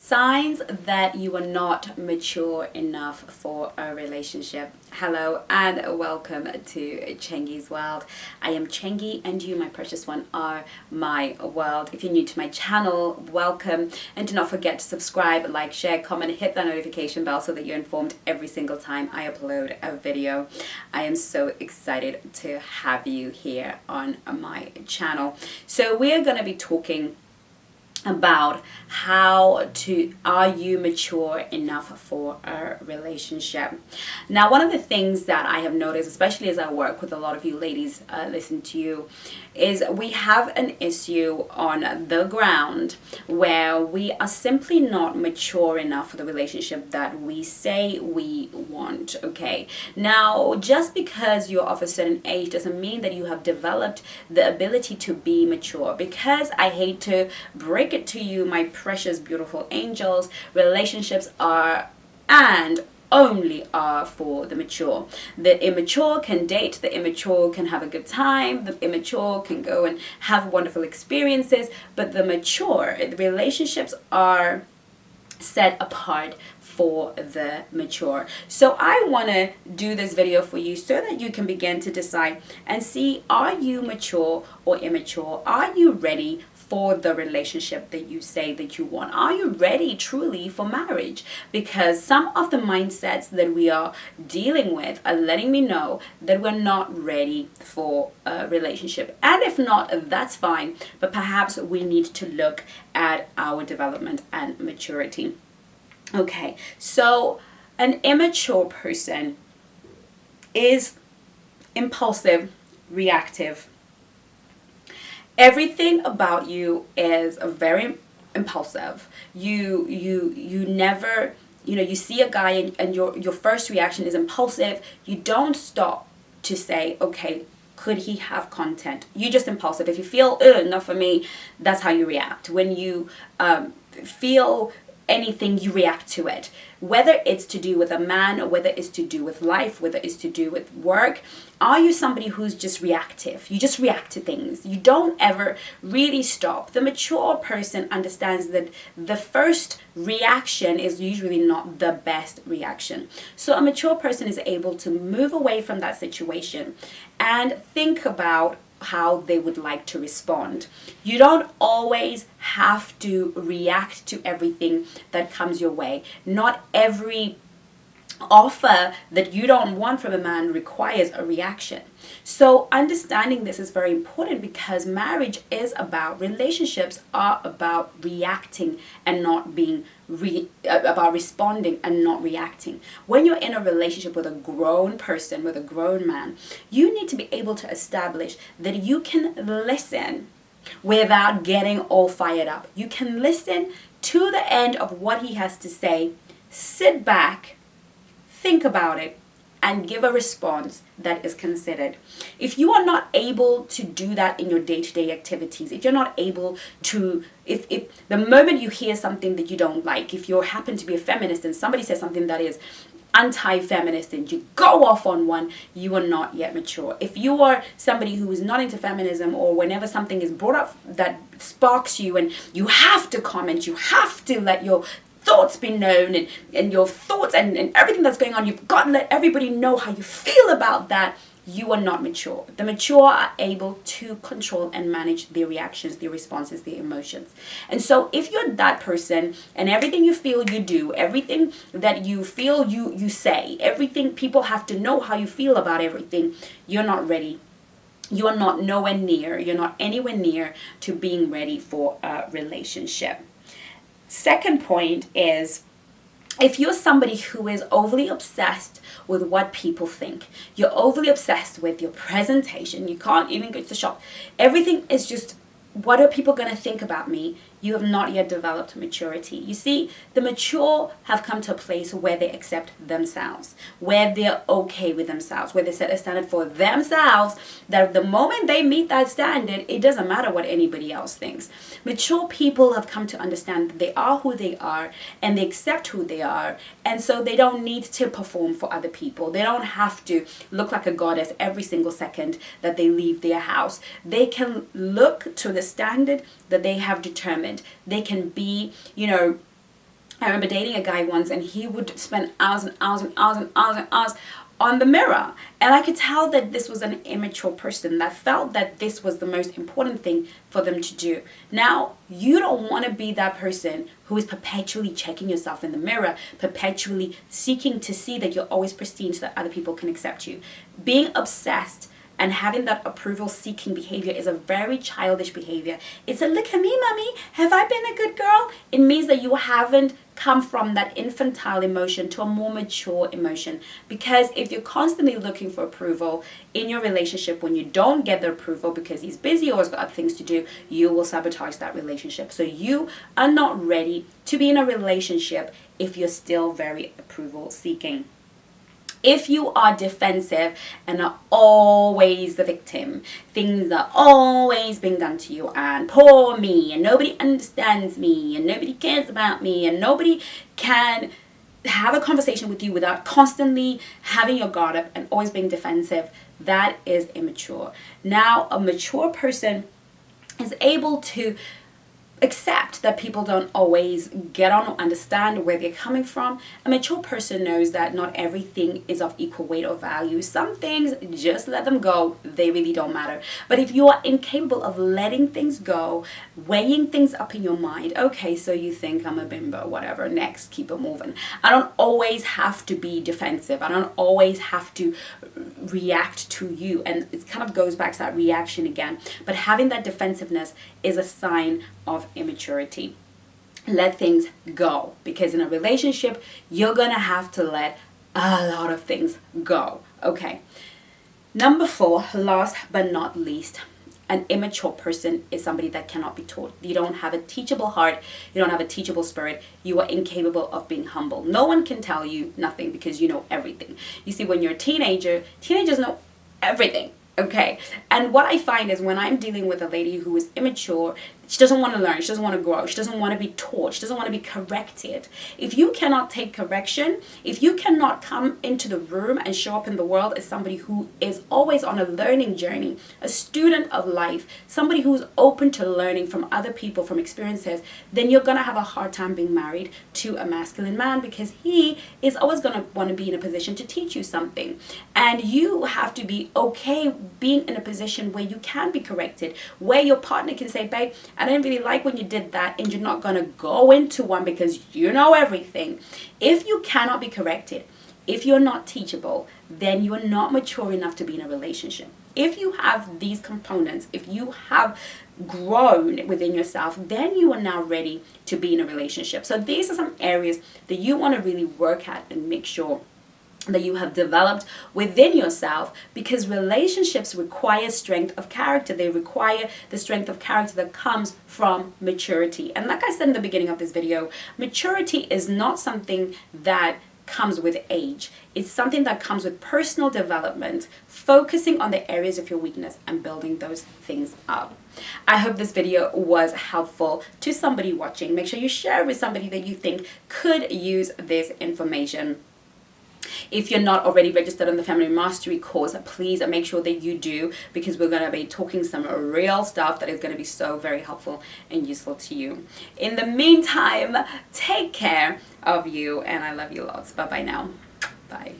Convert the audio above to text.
Signs that you are not mature enough for a relationship. Hello and welcome to Chengi's World. I am Chengi and you, my precious one, are my world. If you're new to my channel, welcome, and do not forget to subscribe, like, share, comment, hit that notification bell so that you're informed every single time I upload a video. I am so excited to have you here on my channel. So we are going to be talking about are you mature enough for a relationship. Now, one of the things that I have noticed, especially as I work with a lot of you ladies, listen to you, is we have an issue on the ground where we are simply not mature enough for the relationship that we say we want. Okay, now just because you're of a certain age doesn't mean that you have developed the ability to be mature, because I hate to break it to you, my precious beautiful angels, relationships are and only are for the mature. The immature can date, the immature can have a good time, the immature can go and have wonderful experiences, but the mature, the relationships are set apart for the mature. So I want to do this video for you so that you can begin to decide and see, are you mature or immature? Are you ready for the relationship that you say that you want? Are you ready truly for marriage? Because some of the mindsets that we are dealing with are letting me know that we're not ready for a relationship. And if not, that's fine, but perhaps we need to look at our development and maturity. Okay, so an immature person is impulsive, reactive. Everything about you is very impulsive. You never, you see a guy and your first reaction is impulsive. You don't stop to say, okay, could he have content? You're just impulsive. If you feel, not for me, that's how you react. When you feel anything, you react to it, whether it's to do with a man, or whether it's to do with life, whether it's to do with work. Are you somebody who's just reactive? You just react to things. You don't ever really stop. The mature person understands that the first reaction is usually not the best reaction. So a mature person is able to move away from that situation and think about how they would like to respond. You don't always have to react to everything that comes your way. Not every offer that you don't want from a man requires a reaction. So understanding this is very important, because marriage is about, relationships are about reacting and not being about responding and not reacting. When you're in a relationship with a grown person, with a grown man, you need to be able to establish that you can listen without getting all fired up. You can listen to the end of what he has to say, sit back, think about it, and give a response that is considered. If you are not able to do that in your day-to-day activities, if you're not able to, if the moment you hear something that you don't like, if you happen to be a feminist and somebody says something that is anti-feminist and you go off on one, you are not yet mature. If you are somebody who is not into feminism, or whenever something is brought up that sparks you and you have to comment, you have to let your thoughts be known, and your thoughts and everything that's going on, you've got to let everybody know how you feel about that, you are not mature. The mature are able to control and manage their reactions, their responses, their emotions. And so if you're that person and everything you feel you do, everything that you feel you say, everything, people have to know how you feel about everything, you're not ready. You are not nowhere near, you're not anywhere near to being ready for a relationship. Second point is, if you're somebody who is overly obsessed with what people think, you're overly obsessed with your presentation, you can't even go to the shop, everything is just, what are people going to think about me? You have not yet developed maturity. You see, the mature have come to a place where they accept themselves, where they're okay with themselves, where they set a standard for themselves, that the moment they meet that standard, it doesn't matter what anybody else thinks. Mature people have come to understand that they are who they are and they accept who they are, and so they don't need to perform for other people. They don't have to look like a goddess every single second that they leave their house. They can look to the standard that they have determined. They can be, I remember dating a guy once, and he would spend hours and hours and hours and hours and hours on the mirror. And I could tell that this was an immature person that felt that this was the most important thing for them to do. Now, you don't want to be that person who is perpetually checking yourself in the mirror, perpetually seeking to see that you're always pristine so that other people can accept you. Being obsessed and having that approval-seeking behavior is a very childish behavior. It's a look at me, mommy, have I been a good girl? It means that you haven't come from that infantile emotion to a more mature emotion. Because if you're constantly looking for approval in your relationship, when you don't get the approval because he's busy or has got other things to do, you will sabotage that relationship. So you are not ready to be in a relationship if you're still very approval-seeking. If you are defensive and are always the victim, things are always being done to you, and poor me, and nobody understands me, and nobody cares about me, and nobody can have a conversation with you without constantly having your guard up and always being defensive, that is immature. Now, a mature person is able to accept that people don't always get on or understand where they're coming from. A mature person knows that not everything is of equal weight or value. Some things, just let them go. They really don't matter. But if you are incapable of letting things go, weighing things up in your mind, okay, so you think I'm a bimbo, whatever, next, keep it moving. I don't always have to be defensive. I don't always have to react to you. And it kind of goes back to that reaction again. But having that defensiveness is a sign of immaturity. Let things go, because in a relationship you're gonna have to let a lot of things go. Okay, number 4, last but not least, an immature person is somebody that cannot be taught. You don't have a teachable heart, you don't have a teachable spirit, you are incapable of being humble. No one can tell you nothing because you know everything. You see, when you're a teenager, teenagers know everything. Okay, and what I find is when I'm dealing with a lady who is immature, she doesn't want to learn, she doesn't want to grow, she doesn't want to be taught, she doesn't want to be corrected. If you cannot take correction, if you cannot come into the room and show up in the world as somebody who is always on a learning journey, a student of life, somebody who's open to learning from other people, from experiences, then you're going to have a hard time being married to a masculine man, because he is always going to want to be in a position to teach you something. And you have to be okay being in a position where you can be corrected, where your partner can say, babe, I didn't really like when you did that, and you're not going to go into one because you know everything. If you cannot be corrected, if you're not teachable, then you are not mature enough to be in a relationship. If you have these components, if you have grown within yourself, then you are now ready to be in a relationship. So these are some areas that you want to really work at and make sure that you have developed within yourself, because relationships require strength of character. They require the strength of character that comes from maturity. And like I said in the beginning of this video, maturity is not something that comes with age. It's something that comes with personal development, focusing on the areas of your weakness and building those things up. I hope this video was helpful to somebody watching. Make sure you share it with somebody that you think could use this information. If you're not already registered on the Family Mastery course, please make sure that you do, because we're going to be talking some real stuff that is going to be so very helpful and useful to you. In the meantime, take care of you, and I love you lots. Bye-bye now. Bye.